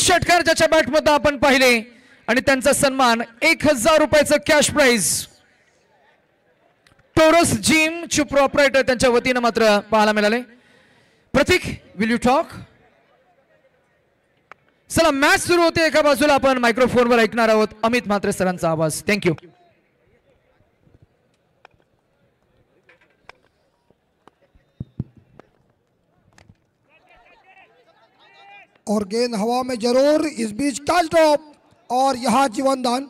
शेटकर ज्याच्या बॅटमध्ये आपण पाहिले आणि त्यांचा सन्मान 1000 रुपयाचं कॅश प्राइज टोरस जिम चे प्रोप्रायटर त्यांच्या वतीने मात्र पाहायला मिळाले. प्रतीक विल यू टॉक. चला मॅच सुरू होते. एका बाजूला आपण मायक्रोफोनवर ऐकणार आहोत अमित म्हात्रे सरांचा आवाज. थँक्यू. और गेंद हवा में जरूर, इस बीच कैच ड्रॉप और यहाँ जीवनदान.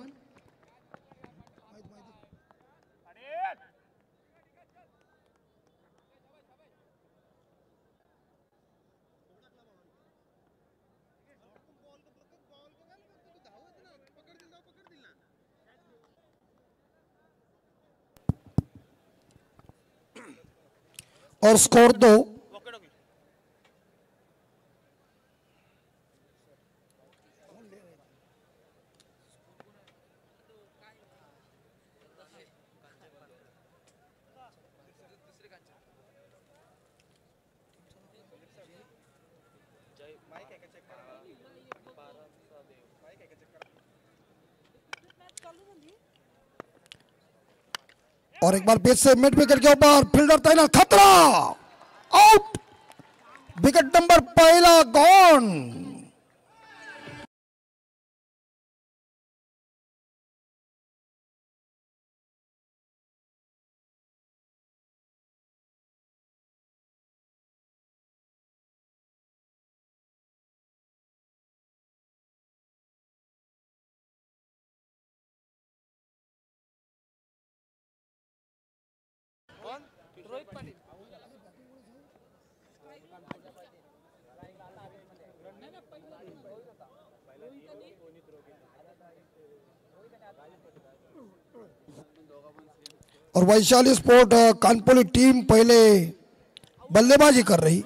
और स्कोर 2. और एक बार बेस से मिड विकेट के ऊपर फील्डर तैनात, खतरा, आउट. विकेट नंबर पहला गॉन. और वैशाली स्पोर्ट कानपुर टीम पहले बल्लेबाजी कर रही.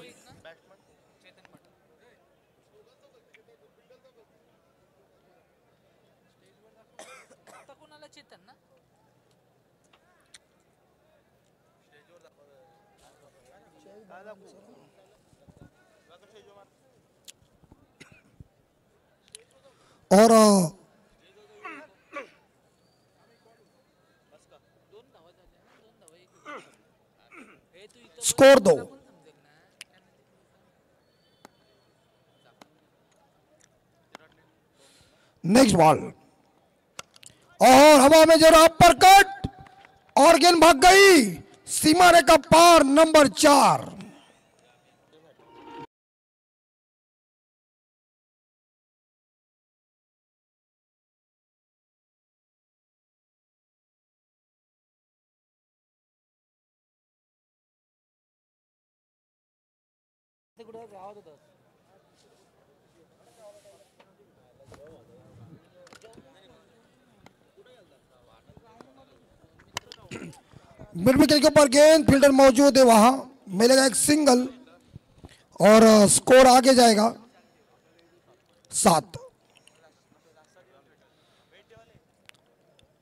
और स्कोर 2. नेक्स्ट बॉल और हवा में जरा अपर कट और गेंद भाग गई सीमा रेखा पार. नंबर 4. मिड विकेट के ऊपर गेंद, फील्डर मौजूद है, वहां मिलेगा एक सिंगल और स्कोर आगे जाएगा 7.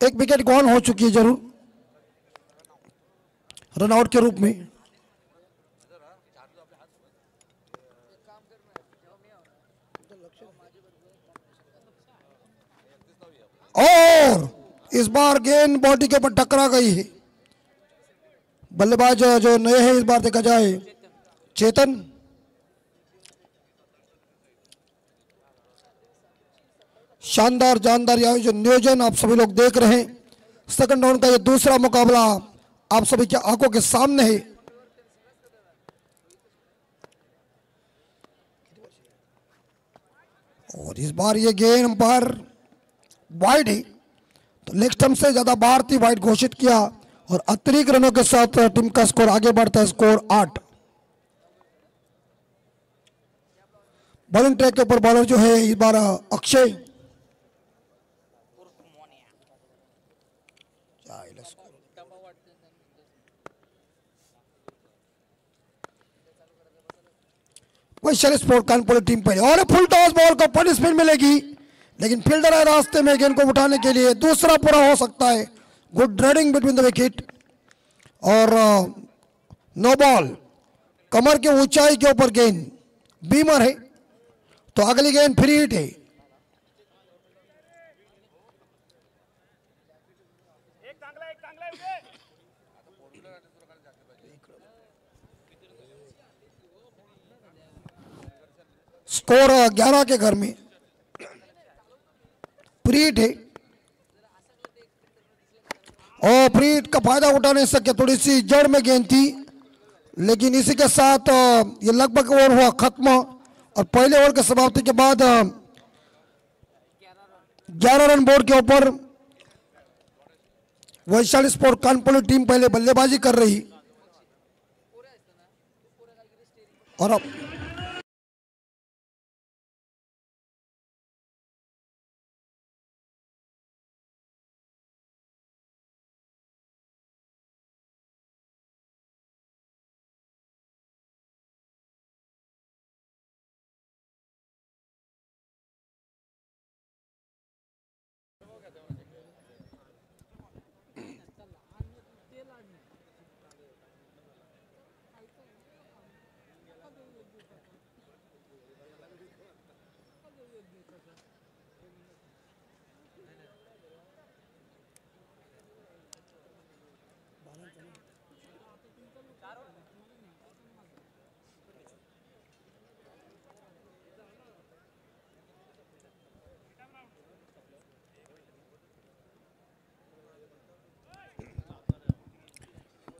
एक विकेट गॉन हो चुकी है जरूर रनआउट के रूप में. और इस बार गेंद बॉडी के ऊपर टकरा गई है. बल्लेबाज जो नए हैं इस बार देखा जाए चेतन. शानदार जानदार यह जो नियोजन आप सभी लोग देख रहे हैं. सेकंड राउंड का ये दूसरा मुकाबला आप सभी की आंखों के सामने है. और इस बार ये गेंद अंपायर वाइड है तो लेग स्टंप से ज्यादा बाहर थी, वाइड घोषित किया और अतिरिक्त रनों के साथ टीम का स्कोर आगे बढ़ता है. स्कोर 8. बॉलिंग ट्रैक के ऊपर बॉलर जो है इस बार अक्षय. वैशाली स्पोर्ट कानपुर टीम पहले और फुल टॉस बॉल को पनिशमेंट मिलेगी लेकिन फील्डर है रास्ते में गेंद को उठाने के लिए. दूसरा पूरा हो सकता है. Good dreading between the wicket और नो बॉल. कमर के ऊंचाई के ऊपर गेंद बीमर है तो अगली गेंद फ्री हिट है। स्कोर 11 के घर में, फ्री हिट है और फ्री हिट का फायदा उठा नहीं सके, थोड़ी सी जड़ में गेंद थी, लेकिन इसी के साथ ये लगभग ओवर हुआ खत्म और पहले ओवर की समाप्ति के बाद 11 रन बोर्ड के ऊपर वैशाली स्पोर्ट कानपुर टीम पहले बल्लेबाजी कर रही और अब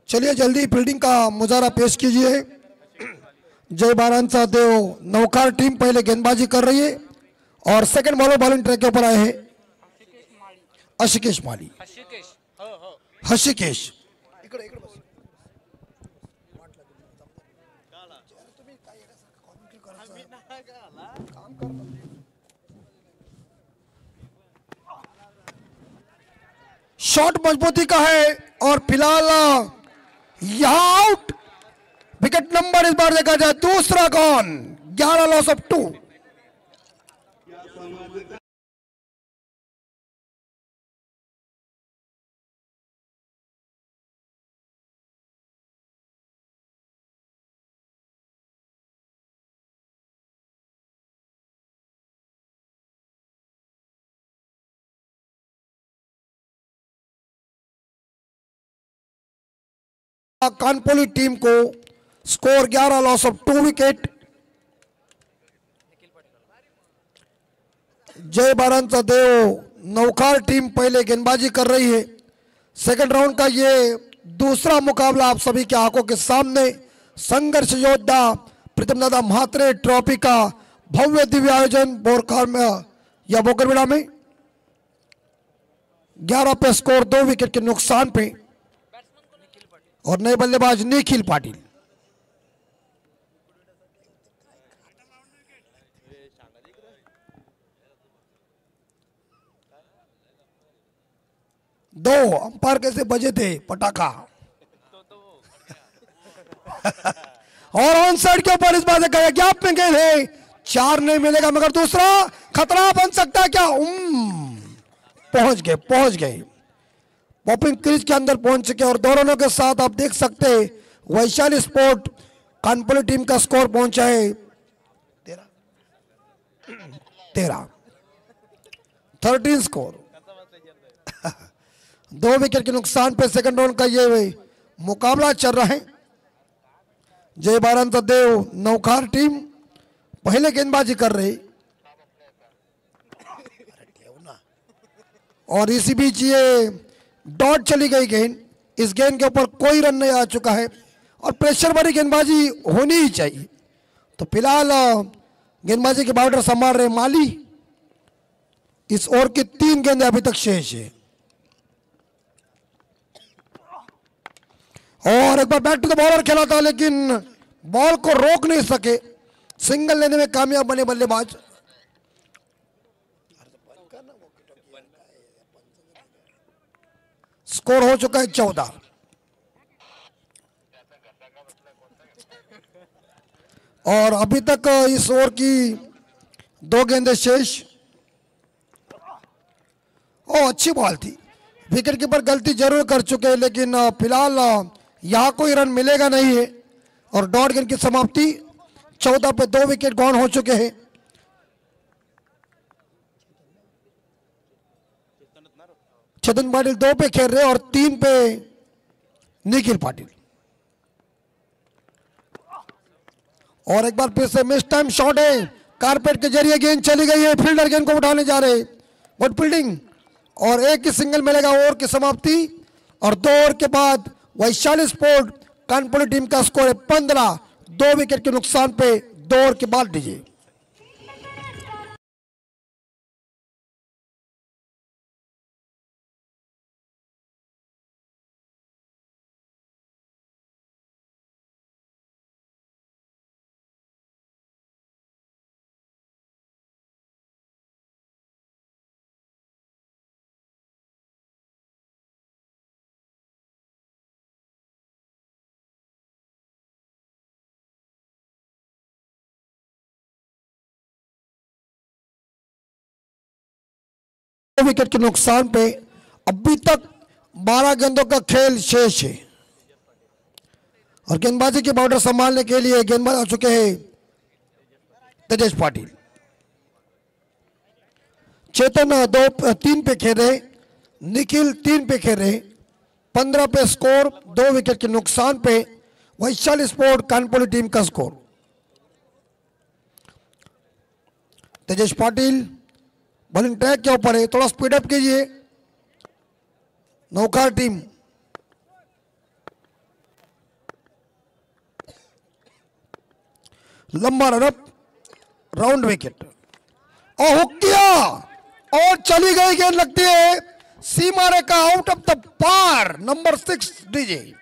चलिए जल्दी फील्डिंग का मुजाहरा पेश कीजिए। जय बारांचा देव नौकार टीम पहले गेंदबाजी कर रही है और सेकंड बॉलर बॉलिंग ट्रैक के ऊपर आए हैं हशिकेश माली। हशिकेश शॉट मजबूती का है और फिलहाल यहां आउट। विकेट नंबर इस बार देखा जाए दूसरा कौन, 11 लॉस ऑफ 2। कानपुर टीम को स्कोर 11 लॉस ऑफ 2 विकेट। जय बारांचा देव नौकार टीम पहले गेंदबाजी कर रही है। सेकंड राउंड का ये दूसरा मुकाबला आप सभी की आंखों के सामने संघर्ष योद्धा प्रीतम दादा म्हात्रे ट्रॉफी का भव्य दिव्य आयोजन बोरखार में या बोकरविड़ा में 11 पे स्कोर 2 विकेट के नुकसान पे और नए बल्लेबाज निखिल पाटिल। दो अंपायर कैसे बजे थे पटाखा और ऑन साइड के ऊपर इस बात से कहा गैप में गए थे, 4 नहीं मिलेगा मगर दूसरा खतरा बन सकता है क्या। पहुंच गए पॉपिंग क्रीज के अंदर पहुंच चुके और 2 रनों के साथ आप देख सकते हैं वैशाली स्पोर्ट कानपुर टीम का स्कोर पहुंचा है 13 स्कोर। 2 विकेट के नुकसान पे सेकंड राउंड का ये मुकाबला चल रहा है। जय बारांचा देव नौकार टीम पहले गेंदबाजी कर रही और इसी बीच ये डॉट चली गई गेंद। इस गेंद के ऊपर कोई रन नहीं आ चुका है और प्रेशर भरी गेंदबाजी होनी ही चाहिए। तो फिलहाल गेंदबाजी के बाउंड्री संभाल रहे माली। इस ओवर की 3 गेंदें अभी तक शेष है और एक बार बैक टू द बॉलर खेला था लेकिन बॉल को रोक नहीं सके, सिंगल लेने में कामयाब बने बल्लेबाज। स्कोर हो चुका है 14। और अभी तक इस ओवर की 2 गेंदें शेष। अच्छी बॉल थी, विकेट कीपर गलती जरूर कर चुके हैं लेकिन फिलहाल यहां कोई रन मिलेगा नहीं है और डॉट गेंद की समाप्ति। 14 पे 2 विकेट गॉन हो चुके हैं। चेतन पाटिल 2 पे खेल रहे और 3 पे निखिल पाटिल। और एक बार फिर से मिस टाइम शॉट है, कारपेट के जरिए गेंद चली गई है, फील्डर गेंद को उठाने जा रहे, गुड फील्डिंग और एक ही सिंगल मिलेगा ओवर की समाप्ति। और 2 ओवर के बाद वैशाली स्पोर्ट कानपुर टीम का स्कोर है 15, 2 विकेट के नुकसान पे 2 ओवर के बाद दीजिए। विकेट के नुकसान पे अभी तक 12 गेंदों का खेल शेष है और गेंदबाजी की बाउंड्री संभालने के लिए गेंदबाज आ चुके हैं तेजेश पाटिल। चेतन 3 पे खेल रहे, निखिल 3 पे खेल रहे, 15 पे स्कोर, 2 विकेट के नुकसान पे वैशाली स्पोर्ट कानपुर टीम का score. Tejesh Patil bowling track के ऊपर है, थोड़ा स्पीड अप कीजिए। नौकार टीम लंबा रनअप, राउंड विकेट और हुक किया और चली गई गेंद, लगती है सीमा रेखा, आउट ऑफ द पार, नंबर 6 डीजे।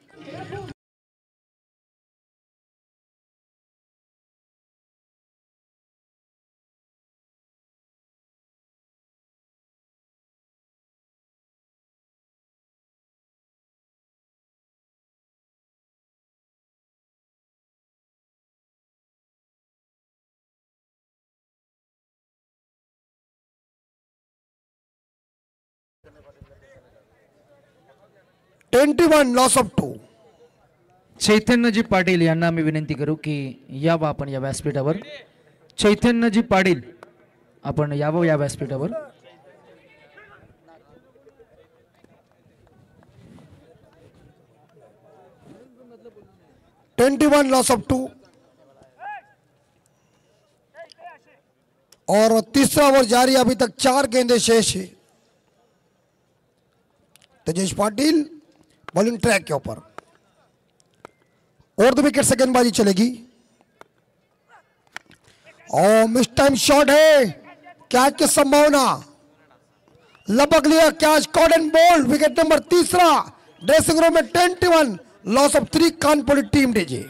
21 loss of 2। चैतन्यजी पाटील यांना मी विनंती करू की यावं आपण या व्यासपीठावर। चैतन्यजी पाटील आपण यावं या व्यासपीठावर। लॉस ऑफ 2 और तीसरा ओवर जारी, अभी तक 4 गेंदें शेष है। तेजेश पाटिल बॉलिंग ट्रैक के ऊपर और 2 विकेट से गेंदबाजी चलेगी और मिस टाइम शॉट है, कैच की संभावना, लपक लिया catch, caught and bowled, wicket number 3 dressing room में। 21 लॉस ऑफ 3 कानपुर टीम डीजे।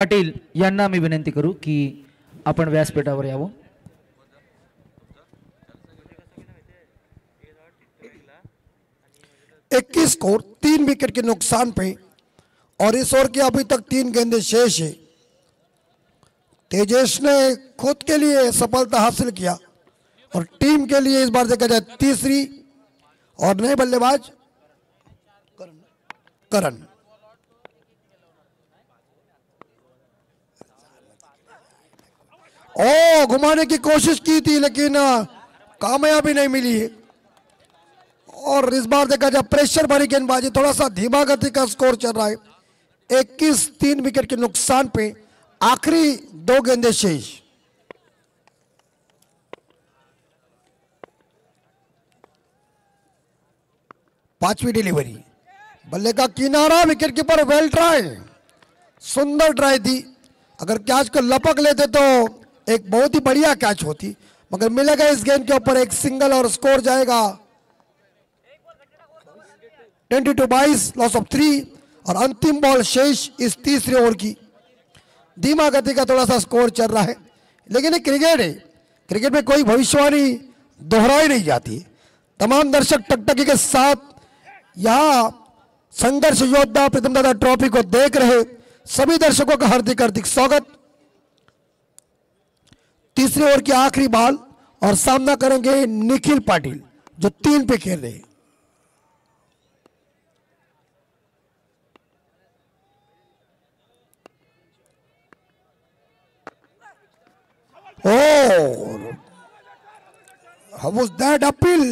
पाटील यांना मी विनंती करू की आपण व्यासपीठावर यावं। इक्कीस स्कोर, 3 विकेट के नुकसान पे और इस ओवर की अभी तक 3 गेंदें शेष है। तेजेश ने खुद के लिए सफलता हासिल किया और टीम के लिए इस बार देखा जाए तीसरी, और नए बल्लेबाज करण। ओ घुमाने की कोशिश की थी लेकिन कामयाबी नहीं मिली है और इस बार देखा जाए प्रेशर भरी गेंदबाजी, थोड़ा सा धीमा गति का स्कोर चल रहा है। 21, 3 विकेट के नुकसान पे आखिरी 2 गेंदें शेष। पांचवी डिलीवरी, बल्ले का किनारा, विकेट कीपर वेल ट्राई, सुंदर ट्राई थी। अगर कैच को लपक लेते तो एक बहुत ही बढ़िया कैच होती, मगर मिलेगा इस गेंद के ऊपर एक सिंगल और स्कोर जाएगा 22 लॉस ऑफ 3 और अंतिम बॉल शेष इस तीसरे ओवर की। धीमा गति का थोड़ा सा स्कोर चल रहा है, लेकिन ये क्रिकेट है, क्रिकेट में कोई भविष्यवाणी दोहराई नहीं जाती। तमाम दर्शक टकटकी के साथ यहाँ संघर्ष योद्धा प्रीतम दादा ट्रॉफी को देख रहे सभी दर्शकों का हार्दिक हार्दिक स्वागत। तीसरे ओवर की आखिरी बॉल और सामना करेंगे निखिल पाटिल जो 3 पे खेल रहे हैं। हाउ वाज दैट अपील,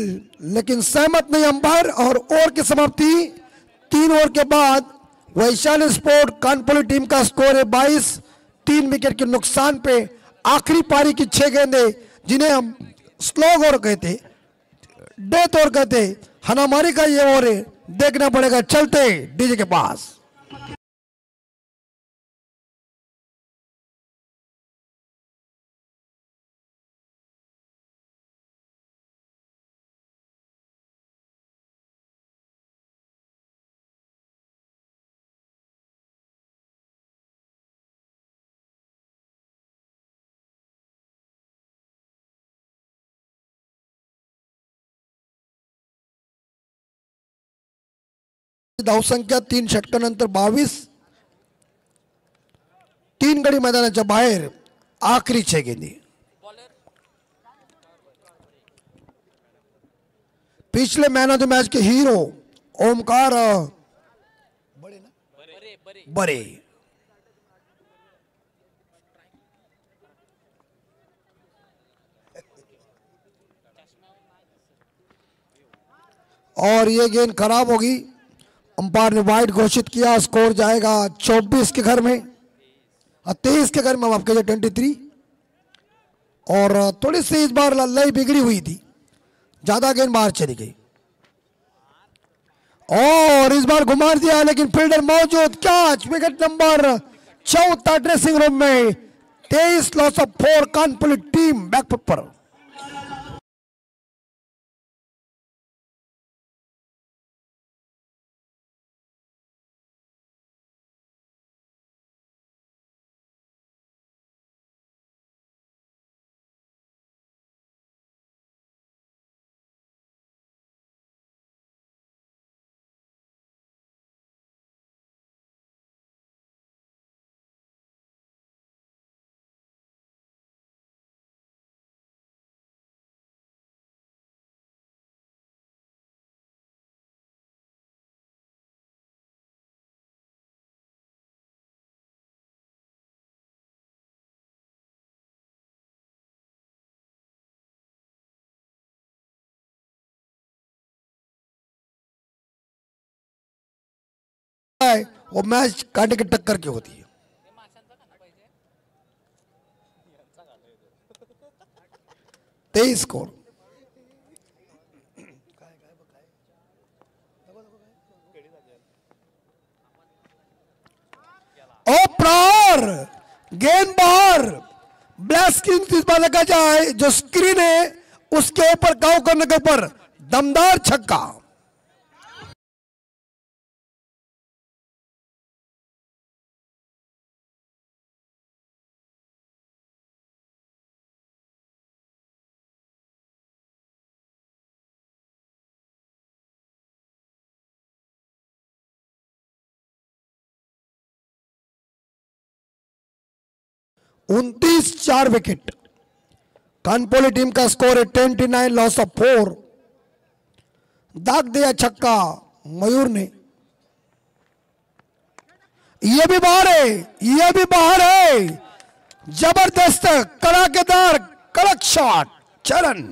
लेकिन सहमत नहीं अंपायर और ओवर की समाप्ति। 3 ओवर के बाद वैशाली स्पोर्ट कानपुर टीम का स्कोर है 22। 3 विकेट के नुकसान पे आखिरी पारी की 6 गेंदें जिन्हें हम स्लोग ओवर कहते, डेथ ओवर कहते, हनामारी का ये ओवर है, देखना पड़ेगा। चलते डीजे के पास। धावसंख्या 3 षटकानंतर 22। 3 गडी मैदानाच्या बाहेर आखरी 6 गेंदी। पिछले मैन ऑफ द मैच के हीरो ओमकार बड़े और ये गेंद खराब होगी। अंपायर ने वाइड घोषित किया। स्कोर जाएगा 24 के घर में और 23 के घर में, आपके जो 23। और थोड़ी सी इस बार लड़ाई बिगड़ी हुई थी, ज्यादा गेंद बाहर चली गई और इस बार घुमा दिया, लेकिन फील्डर मौजूद। Catch wicket number 14 dressing room में। 23 loss of 4 Kanpur team back foot पर। वो मैच कांटे की टक्कर की होती है। तेईस स्कोर। ओपनर गेंद बाहर। ब्लैस्किंग इस बार लगा जाए, जो स्क्रीन है उसके ऊपर काउ करने के ऊपर दमदार छक्का। उनतीस 4 विकेट। कानपुर टीम का स्कोर है 29 लॉस ऑफ 4। दाग दिया छक्का मयूर ने। ये भी बाहर है, ये भी बाहर है। जबरदस्त कड़ाकेदार कड़क शॉट चरण।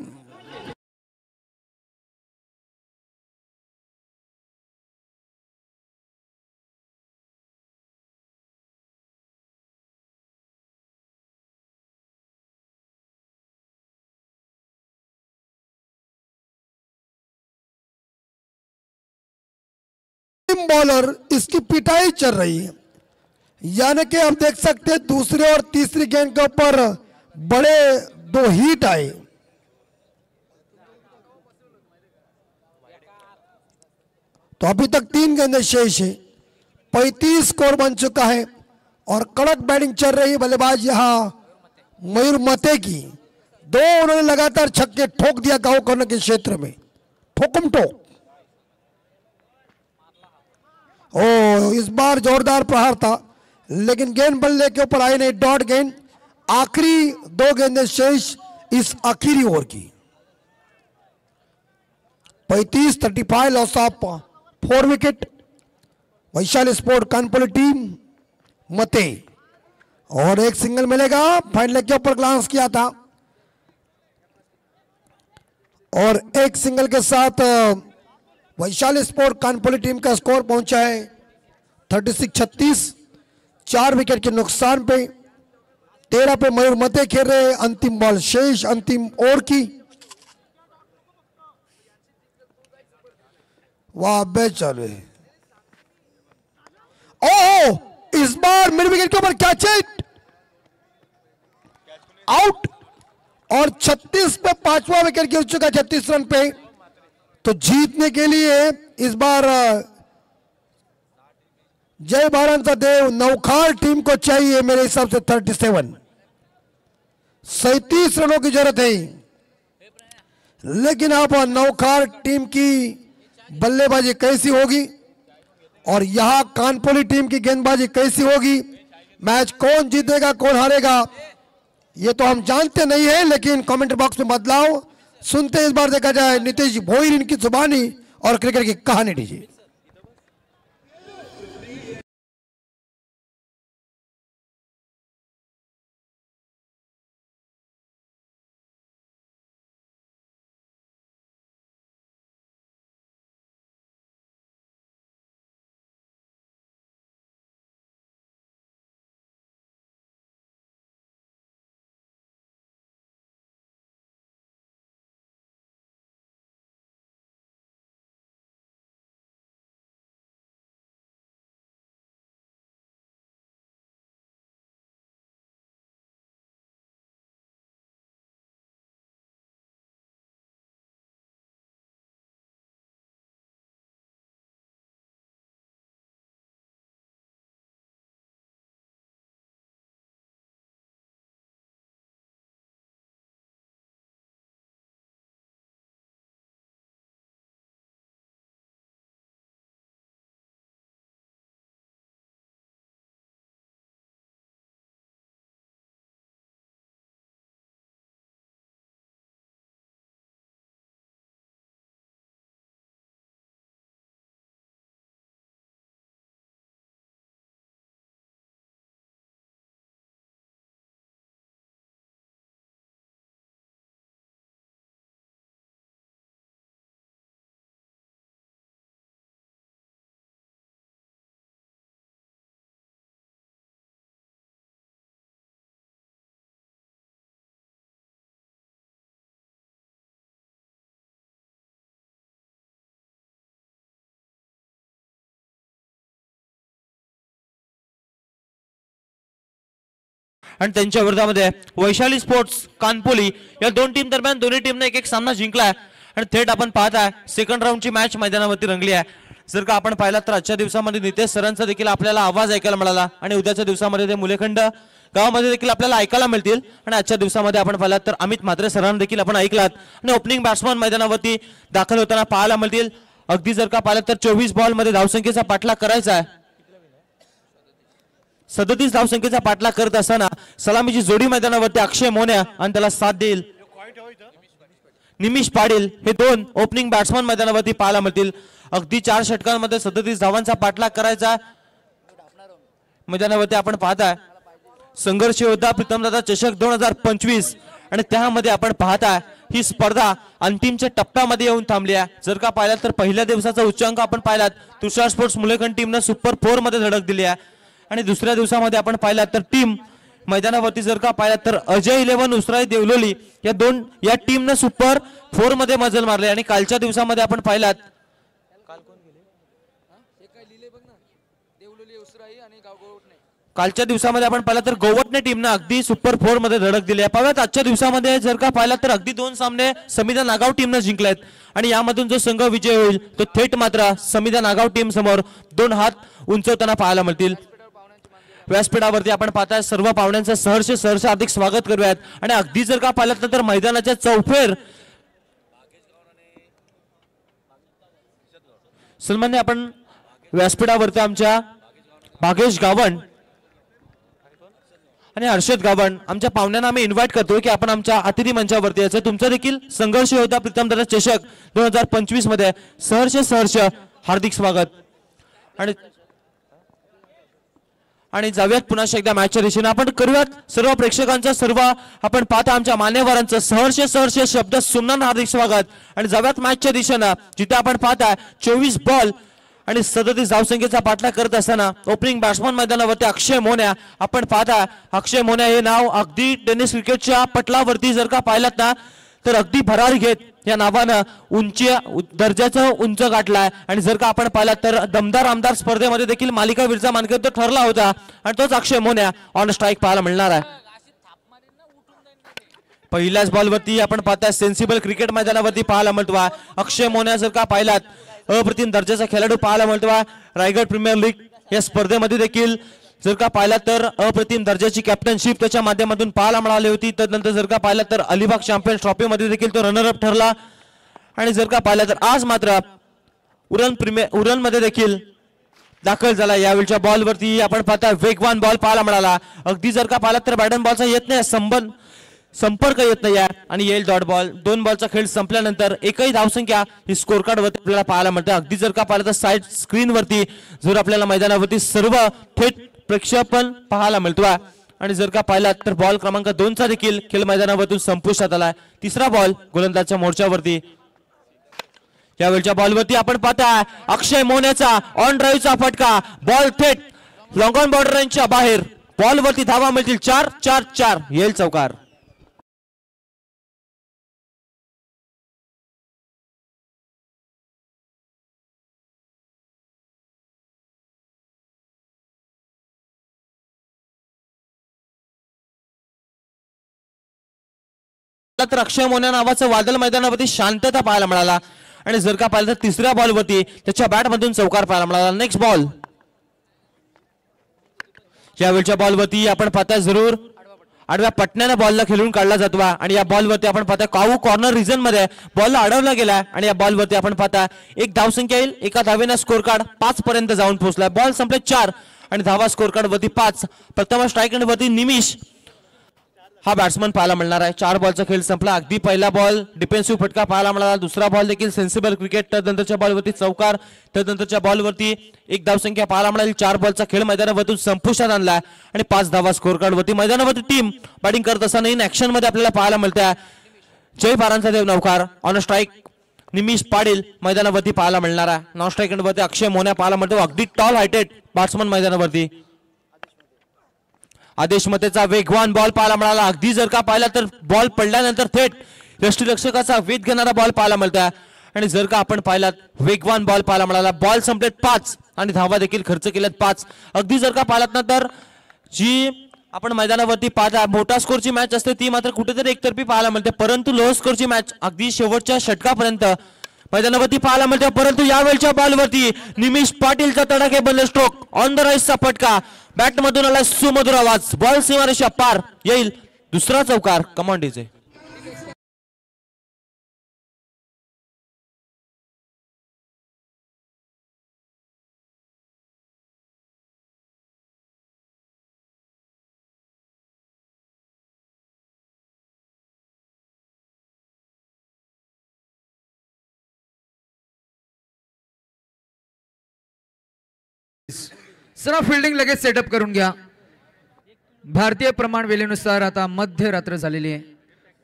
बॉलर इसकी पिटाई चल रही है, यानी कि आप देख सकते हैं दूसरे और तीसरी गेंद के ऊपर बड़े 2 हिट आए। तो अभी तक 3 गेंदें शेष है। 35 स्कोर बन चुका है और कड़क बैटिंग चल रही है बल्लेबाज यहां मयूर मते की। 2 उन्होंने लगातार छक्के ठोक दिया गांव करने के क्षेत्र में, ठोकम ठोक। ओ इस बार जोरदार प्रहार था, लेकिन गेंद बल्ले के ऊपर आई नहीं। डॉट गेंद आखिरी 2 गेंदें शेष इस आखिरी ओवर की। 35-35 loss of 4 wicket. Vaishali sport Kanpur team मते और एक सिंगल मिलेगा। फाइन लेग के ऊपर ग्लांस किया था और एक सिंगल के साथ वैशाली स्पोर्ट कानपुर टीम का स्कोर पहुंचा है 36-36। 4 विकेट के नुकसान पे 13 पे मयूर मते खेल रहे। अंतिम बॉल शेष अंतिम ओवर की। वाह बेच चालू है। ओह, इस बार मिड विकेट के ऊपर कैच हिट, आउट। और 36 पे 5वां विकेट गिर चुका 36 रन पे। तो जीतने के लिए इस बार जय भारत देव नौखार टीम को चाहिए मेरे हिसाब से 37 रनों की जरूरत है। लेकिन आप नौखार टीम की बल्लेबाजी कैसी होगी और यहां कानपुरी टीम की गेंदबाजी कैसी होगी, मैच कौन जीतेगा कौन हारेगा ये तो हम जानते नहीं है। लेकिन कमेंट बॉक्स में बदलाव सुनते इस बार देखा जाए। नीतीश भोईर इनकी जुबानी और क्रिकेट की कहानी दीजिए। आणि त्यांच्या विरोधामध्ये वैशाली स्पोर्ट्स कानपोली या दोन टीम दरम्यान दोन्ही टीमने एक सामना जिंकलाय आणि थेट आपण पाहताय सेकंड राऊंडची मॅच मैदानावरती रंगली आहे। जर का आपण पाहिलं तर आजच्या दिवसामध्ये नितेश सरांचा देखील आपल्याला आवाज ऐकायला मिळाला आणि उद्याच्या दिवसामध्ये ते मुलेखंड गावामध्ये देखील आपल्याला ऐकायला मिळतील। आणि आजच्या दिवसामध्ये आपण पाहिलं तर अमित म्हात्रे सरांना देखील आपण ऐकलात आणि ओपनिंग बॅट्समन मैदानावरती दाखल होताना पाहायला मिळतील। अगदी जर का पाहिलं तर 24 बॉल मध्ये धावसंख्येचा पाठलाग करायचा आहे। 37 धावसंख्येचा पाठलाग करत असताना सलामीची जोडी मैदानावरती अक्षय मोन्या आणि त्याला साथ देईल निमिष पाटील हे दोन ओपनिंग बॅट्समन मैदानावरती पाहायला मिळतील। अगदी 4 षटकांमध्ये 37 धावांचा पाठलाग करायचा मैदानावरती आपण पाहताय संघर्ष योद्धा प्रीतमदादा चषक 2025 आणि त्यामध्ये आपण पाहताय ही स्पर्धा अंतिमच्या टप्प्यामध्ये येऊन थांबली आहे। जर का पाहिलं तर पहिल्या दिवसाचा उच्चांक आपण पाहिलात तुषार स्पोर्ट्स मुलेखंड टीमने सुपर 4 मध्ये धडक दिली आहे आणि दुसऱ्या दिवसामध्ये आपण पाहिलात तर टीम मैदानावरती जर का पाहिलात तर अजय 11 उसराई देवलोली या टीमने सुपर 4 मध्ये मजल मारले आणि कालच्या दिवसामध्ये आपण पाहिलात कालच्या दिवसामध्ये आपण पाहिलं तर गोवटणे टीमने अगदी सुपर 4 मध्ये धडक दिली आहे। पाहूयात आजच्या दिवसामध्ये जर का पाहिलं तर अगदी 2 सामने समिधा नागाव टीमने जिंकलेत आणि यामधून जो संघ विजय होईल तो थेट मात्र समिधा नागाव टीम समोर 2 हात उंचवताना पाहायला मिळतील। व्यासपीठावरती आपण पाहताय सर्व पाहुण्यांचं सहर्ष हार्दिक स्वागत करूयात आणि अगदी जर का पाहिलं तर मैदानाच्या चौफेर सन्मान्य आपण व्यासपीठावरती आमच्या भागेश गावण आणि हर्षद गावण आमच्या पाहुण्यांना आम्ही इन्व्हाइट करतो की आपण आमच्या अतिथी मंचावरती यायचं. तुमचं देखील संघर्ष योद्धा प्रीतम दादा चषक 2025 मध्ये सहर्ष हार्दिक स्वागत. आणि जाऊयात पुन्हा एकदा मॅचच्या दिशेने. आपण करूयात सर्व प्रेक्षकांचं सर्व आपण पाहता आमच्या मान्यवरांचं सहर्ष शब्द सुमनान हार्दिक स्वागत. आणि जाऊयात मॅचच्या दिशेनं जिथे आपण पाहता 24 बॉल आणि 37 धावसंख्येचा पाठलाग करत असताना ओपनिंग बॅट्समन मैदानावरती अक्षय मोन्या आपण पाहता. अक्षय मोन्या हे नाव अगदी टेनिस क्रिकेटच्या पटलावरती जर का पाहिलात ना तर अगदी भरारी घेत या नावानं दर्जाचं उंच गाठलाय. आणि जर का आपण पाहिलात तर दमदार आमदार स्पर्धेमध्ये देखील मालिकावीरचा मानकरी तो ठरला होता आणि तोच अक्षय मोन्या ऑन स्ट्राईक पाहायला मिळणार आहे. पहिल्याच बॉलवरती आपण पाहता सेन्सिबल क्रिकेट मैदानावरती पाहायला मिळतो अक्षय मोन्या. जर का पाहिलात अप्रतिम दर्जाचा खेळाडू पाहायला मिळतो. रायगड प्रीमियर लीग या स्पर्धेमध्ये देखील जर का पाहिला तर अप्रतिम दर्जाची कॅप्टनशिप त्याच्या माध्यमातून पाहायला मिळाली होती. त्यानंतर जर का पाहिला तर अलिबाग चॅम्पियन्स ट्रॉफी मध्ये देखील तो रनरअप ठरला. आणि जर का पाहिला तर आज मात्र उरण मध्ये देखील दाखल झाला. यावेळच्या बॉलवरती आपण पाहता वेगवान बॉल पाहायला मिळाला. अगदी जर का पाहिला तर बॅटन बॉलचा येत नाही संपर्क येत नाही आणि येईल डॉट बॉल. 2 बॉलचा खेळ संपल्यानंतर एकही धावसंख्या ही स्कोर कार्ड वरती आपल्याला पाहायला मिळते. अगदी जर का पाहिलं तर साईड स्क्रीन वरती जर आपल्याला मैदानावरती सर्व थेट प्रक्षेपण पाहायला मिळतो. आणि जर का पाहिला तर बॉल क्रमांक 2चा देखील खेळ मैदानावरतून संपुष्टात आला. तिसरा बॉल गोलंदाजच्या मोर्चावरती. यावेळच्या बॉलवरती आपण पाहता अक्षय मोन्याचा ऑन ड्राईव्हचा फटका. बॉल थेट लॉंग ऑन बॉर्डर रेंजच्या बाहेर. बॉलवरती धावा मिळतील 4 येईल चौकार. तर अक्षय मोन्या नावाचं वादळ मैदानावरती शांतता पाहायला मिळाला. आणि जर का पाहिलं तर तिसऱ्या बॉलवरती त्याच्या बॅटमधून चौकार पाहायला मिळाला. Next ball. यावेळच्या बॉलवरती आपण पाहता जरूर आडव्या पटण्याने बॉलला खेळून काढला जातो. आणि या बॉलवरती आपण पाहता काऊ कॉर्नर रिजन मध्ये बॉलला अडवला गेला. आणि या बॉलवरती आपण पाहता एक धावसंख्या येईल. एका धावेने स्कोर कार्ड 5 पर्यंत जाऊन पोहोचला. बॉल संपले 4 आणि धावा स्कोर कार्ड वरती 5. प्रथम स्ट्राईक एंड वरती निमिष हा बॅट्समन पाहायला मिळणार आहे. 4 बॉलचा खेळ संपला. अगदी पहिला बॉल डिफेन्सिव्ह फटका पाहायला मिळाला. दुसरा बॉल देखील सेन्सिबल क्रिकेट. त्यानंतरच्या बॉलवरती चौकार. त्यानंतरच्या बॉलवरती एक धावसंख्या पाहायला मिळाली. 4 बॉलचा खेळ मैदानावरतून संपुष्टात आणला आणि 5 धावा स्कोर कार्ड वरती. मैदानावरती टीम बॅटिंग करत असताना इन ऍक्शन मध्ये आपल्याला पाहायला मिळते. जय बारांचा देव नौकार ऑन स्ट्राईक निमिष पाटील मैदानावरती पाहायला मिळणार आहे. नॉन स्ट्राईक एंड वरती अक्षय मोन्या पाहायला मिळतो. अगदी टॉल हायटेड बॅट्समन मैदानावरती. आदेश मतेचा वेगवान बॉल पाहायला मिळाला. अगदी जर का पाहिला तर बॉल पडल्यानंतर थेट यष्टीरक्षकाचा वेध घेणारा बॉल पाहायला मिळतोय. आणि जर का आपण पाहिलात वेगवान बॉल पाहायला मिळाला. बॉल संपलेत 5 आणि धावा देखील खर्च केल्यात 5. अगदी जर का पाहिलात ना तर जी आपण मैदानावरती पाहता मोठा स्कोरची मॅच असते ती मात्र कुठेतरी एकतर्फी पाहायला मिळते. परंतु लो स्कोरची मॅच अगदी शेवटच्या षटकापर्यंत मैदानावरती पाहायला मिळते. परंतु यावेळच्या बॉलवरती निमिष पाटीलचा तडाखे बंद स्ट्रोक ऑन द राईसचा फटका. बॅट मधून आला सुमधुर आवाज. बॉल सीमारेषा पार येईल. दुसरा चौकार. Command DJ. सरा फिल्डिंग लगेच सेटअप करून घ्या. भारतीय प्रमाण वेळेनुसार आता मध्यरात्र झालेली आहे.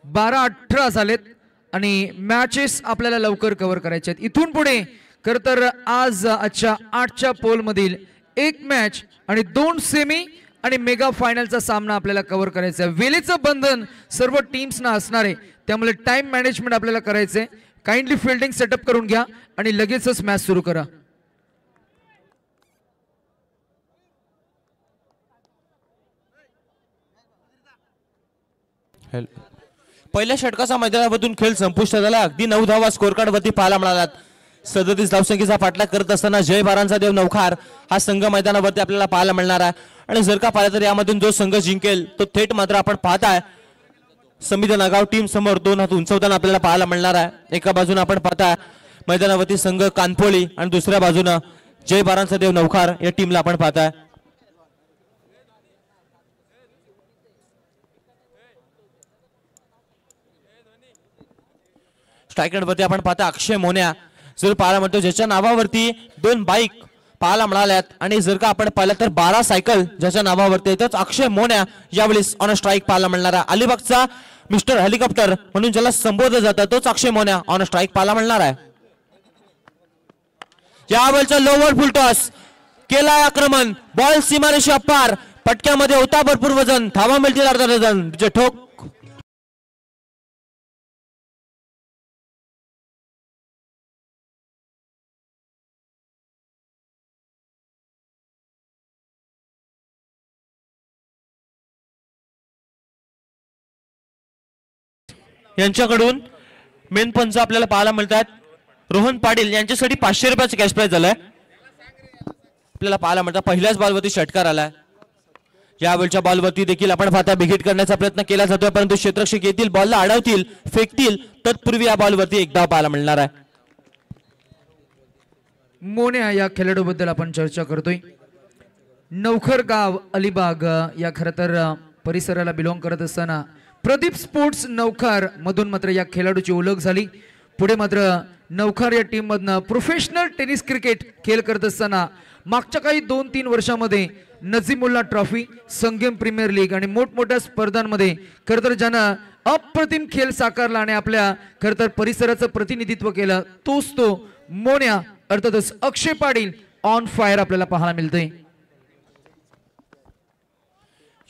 12:18 झालेत आणि मॅचेस आपल्याला लवकर कव्हर करायचे आहेत. इथून पुढे खर तर आजच्या 8च्या पोल मधील 1 मॅच आणि 2 सेमी आणि मेगा फायनलचा सामना आपल्याला कव्हर करायचा आहे. वेळेचं बंधन सर्व टीम्सना असणार आहे त्यामुळे टाइम मॅनेजमेंट आपल्याला करायचंय. काइंडली फिल्डिंग सेटअप करून घ्या आणि लगेचच मॅच सुरू करा. पहिल्या षटकाचा मैदानावरून खेळ संपुष्टात झाला. अगदी 9 धावा स्कोर कार्ड वरती पाहायला मिळाला. 37 धावसंख्येचा पाठलाग करत असताना जय बारांचा देव नौखार हा संघ मैदानावरती आपल्याला पाहायला मिळणार आहे. आणि जर का पाहिलं तर यामधून जो संघ जिंकेल तो थेट मात्र आपण पाहताय समिती नागाव टीम समोर 2 हात उंचवताना आपल्याला पाहायला मिळणार आहे. एका बाजूने आपण पाहताय मैदानावरती संघ कानपोळी आणि दुसऱ्या बाजूने जय बारांचा देव नौखार या टीमला आपण पाहताय. स्ट्राईक रेटवरती आपण पाहता अक्षय मोन्या जर पाहायला म्हणतो ज्याच्या नावावरती 2 बाईक पाहायला मिळाल्यात आणि जर का आपण पाहिलं तर 12 सायकल ज्याच्या नावावरती येतच अक्षय मोन्या यावेळेस ऑन स्ट्राईक पाहायला मिळणार आहे. अलिबागचा मिस्टर हेलिकॉप्टर म्हणून ज्याला संबोधलं जातं तोच अक्षय मोन्या ऑन स्ट्राईक पाहायला मिळणार आहे. यावेळेचा लोवर फुलटॉस केलाय आक्रमण, बॉल सीमारेषा पार, पटक्यामध्ये होता भरपूर वजन, धावा मिळतील अर्धा डझन, जे ठोक यांच्याकडून मेन पंच आपल्याला पाहायला मिळतात. रोहन पाटील यांच्यासाठी 500 रुपयाचं कॅश प्राइज झालंय. आपल्याला पाहायला मिळतात पहिल्याच बॉलवरती षटकार आलाय. यावेळच्या बॉलवरती देखील आपण पाहता बिघिट करण्याचा प्रयत्न केला जातोय, परंतु क्षेत्ररक्षक येतील, बॉलला अडवतील, फेकतील. तत्पूर्वी या बॉलवरती एक धाव पाहायला मिळणार आहे. मोन्या या खेळाडूबद्दल आपण चर्चा करतोय. नवखर गाव अलिबाग या खरं तर परिसराला बिलॉंग करत असताना प्रदीप स्पोर्ट्स नवखार मधून मात्र या खेळाडूची ओळख झाली. पुढे मात्र नवखार या टीम मधनं प्रोफेशनल टेनिस क्रिकेट खेळ करत असताना मागच्या काही 2-3 वर्षांमध्ये नजीमुल्ला ट्रॉफी, संगम प्रीमियर लीग आणि मोठमोठ्या स्पर्धांमध्ये खरं तर ज्यानं अप्रतिम खेळ साकारला आणि आपल्या खरं तर परिसराचं प्रतिनिधित्व केलं तोच तो मोन्या अर्थातच अक्षय पाटील ऑन फायर आपल्याला पाहायला मिळतंय.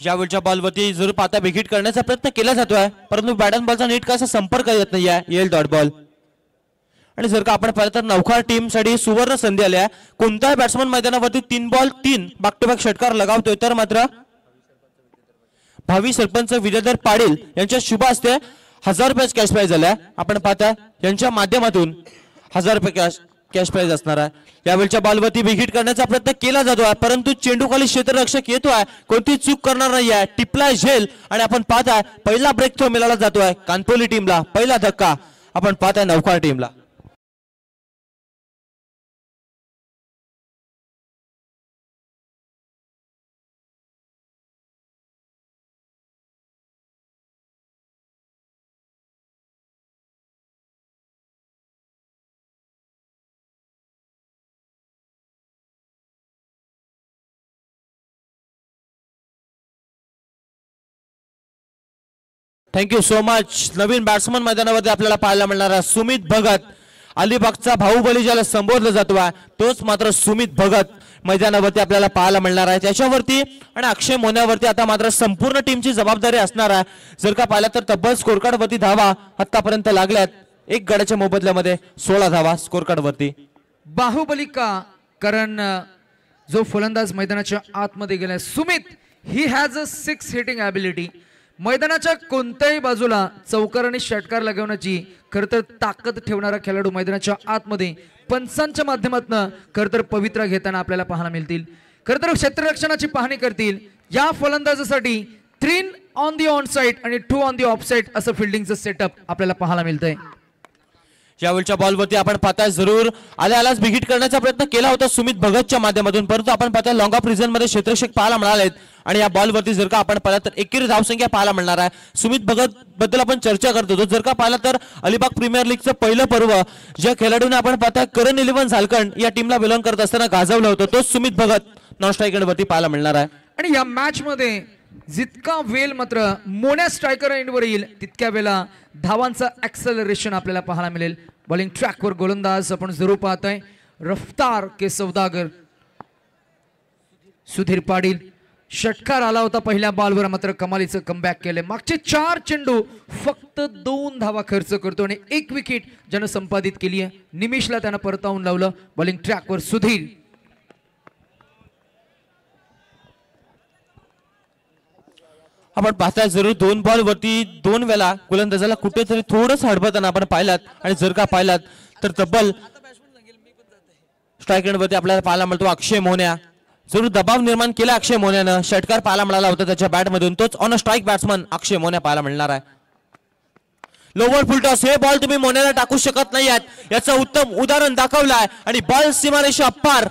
यावेळच्या बॉलवरती जरूर पाहता बिघिट करण्याचा प्रयत्न केला जातोय, परंतु बॅट अँड बॉलचा नीट कसा संपर्क येत नाही आहे. येईल डॉट बॉल. आणि जर का आपण पाहिलं तर नवखार टीम साठी सुवर्ण संधी आल्या. कोणताही बॅट्समन मैदानावरती 3 बॉल 3 बॅक टू बॅक षटकार लगावतोय तर मात्र भावी सरपंच विजयधर पाटील यांच्या शुभ हस्ते 1000 रुपये कॅश प्राइज झालाय. आपण पाहता यांच्या माध्यमातून 1000 रुपये कॅश प्राइज असणार आहे. यावेळच्या बॉलवरती बिघिट करण्याचा प्रयत्न केला जातोय, परंतु चेंडू खाली क्षेत्ररक्षक येतोय, कोणती चूक करणार नाहीये, टिपलाय झेल. आणि आपण पाहताय पहिला ब्रेक थ्रो मिळाला जातोय कानपोली टीमला, पहिला धक्का आपण पाहताय नवखार टीमला. Thank you so much. नवीन बॅट्समन मैदानावरती आपल्याला पाहायला मिळणार आहे सुमित भगत. अलिबागचा बाहुबली ज्याला संबोधलं जातोय तोच मात्र सुमित भगत मैदानावरती आपल्याला पाहायला मिळणार आहे. त्याच्यावरती आणि अक्षय मोन्यावरती आता मात्र संपूर्ण टीमची जबाबदारी असणार आहे. जर का पाहिलं तर तब्बल स्कोर कार्ड वरती धावा आतापर्यंत लागल्यात. 1 गड्याच्या मोबदल्यामध्ये 16 धावा स्कोर कार्ड वरती. बाहुबली का? कारण जो फलंदाज मैदानाच्या आतमध्ये गेलाय Sumit, he has a 6 hitting ability. मैदानाच्या कोणत्याही बाजूला चौकार आणि षटकार लगवण्याची खरं तर ताकद ठेवणारा खेळाडू मैदानाच्या आतमध्ये पंचांच्या माध्यमातून खरं तर पवित्रा घेताना आपल्याला पाहायला मिळतील. खरं तर क्षेत्ररक्षणाची पाहणी करतील. या फलंदाजासाठी 3 ऑन दी ऑन साइड आणि 2 ऑन दी ऑफ साइड असं फिल्डिंगचं सेटअप आपल्याला पाहायला मिळतंय. यावेळच्या बॉलवरती आपण पाहताय जरूर आल्याच बिघिट करण्याचा प्रयत्न केला होता सुमित भगतच्या माध्यमातून, परंतु आपण पाहताय लॉंग ऑफ रिझन मध्ये क्षेत्ररक्षक पाहायला मिळालेत. आणि या बॉलवरती जर का आपण पाहिलं तर एकेरी धावसंख्या पाहायला मिळणार आहे. सुमित भगत बद्दल आपण चर्चा करतो. जर का पाहिलं तर अलिबाग प्रीमियर लीगचं पहिलं पर्व ज्या खेळाडूने आपण पाहताय करण 11 झारखंड या टीमला बिलॉंग करत असताना गाजवलं होतं तोच सुमित भगत नॉन स्ट्रायकर वरती पाहायला मिळणार आहे. आणि या मॅच मध्ये जितका वेळ मात्र मोन्या स्ट्रायकर एंडवर येईल तितक्या वेळा धावांचा ऍक्सेलरेशन आपल्याला पाहायला मिळेल. बॉलिंग ट्रॅकवर गोलंदाज आपण जरूर पाहताय रफ्तार के सौदागर सुधीर पाटील. षटकार आला होता पहिल्या बॉलवर, मात्र कमालीचं कमबॅक केले. मागचे 4 चेंडू फक्त 2 धावा खर्च करतो आणि 1 विकेट ज्यानं संपादित केली आहे. निमिषला त्यानं परतावून लावलं. बॉलिंग ट्रॅकवर सुधीर. आपण पाहताय जरूर 2 बॉल वरती 2 वेळा गोलंदाजाला कुठेतरी थोडंसं हडबडताना आपण पाहिलात. आणि जर का पाहिलात तर तब्बल स्ट्राईक रेट वरती आपल्याला पाहायला मिळतो अक्षय मोन्या. जरूर दबाव निर्माण केला अक्षय मोन्यानं. षटकार पाहायला मिळाला होता त्याच्या बॅटमधून, तोच on a strike batsman Akshay Monya पाहायला मिळणार आहे. लोवर फुलटॉस हे बॉल तुम्ही मोन्याला टाकू शकत नाही आहात याचं उत्तम उदाहरण दाखवलं आहे. आणि बॉल सीमारेषा पार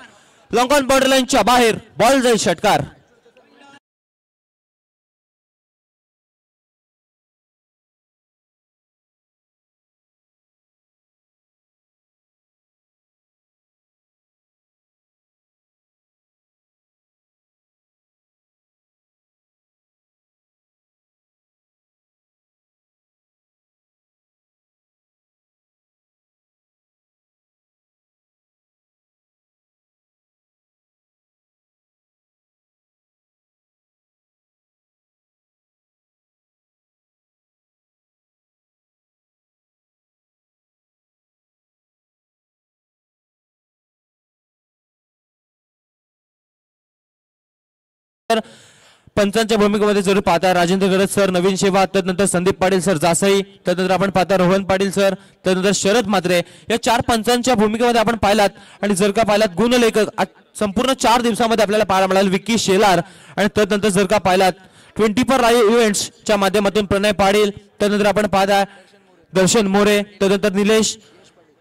लॉंग ऑन बॉर्डर लाईनच्या बाहेर बॉल जाईल षटकार. पंचांच्या भूमिकेमध्ये जरूर पाहता राजेंद्र गडद सर, नवीन शेवा, त्यानंतर संदीप पाटील सर जासई, त्यानंतर आपण पाहता रोहन पाटील सर, त्यानंतर शरद म्हात्रे, या 4 पंचांच्या भूमिकेमध्ये आपण पाहिलात. आणि जर का पाहिलात गुणलेखक संपूर्ण 4 दिवसामध्ये आपल्याला पाहायला मिळाला विक्की शेलार. आणि त्यानंतर जर का पाहिलात 24 लाईव्ह इव्हेंट्सच्या माध्यमातून प्रणय पाटील, त्यानंतर आपण पाहता दर्शन मोरे, त्यानंतर निलेश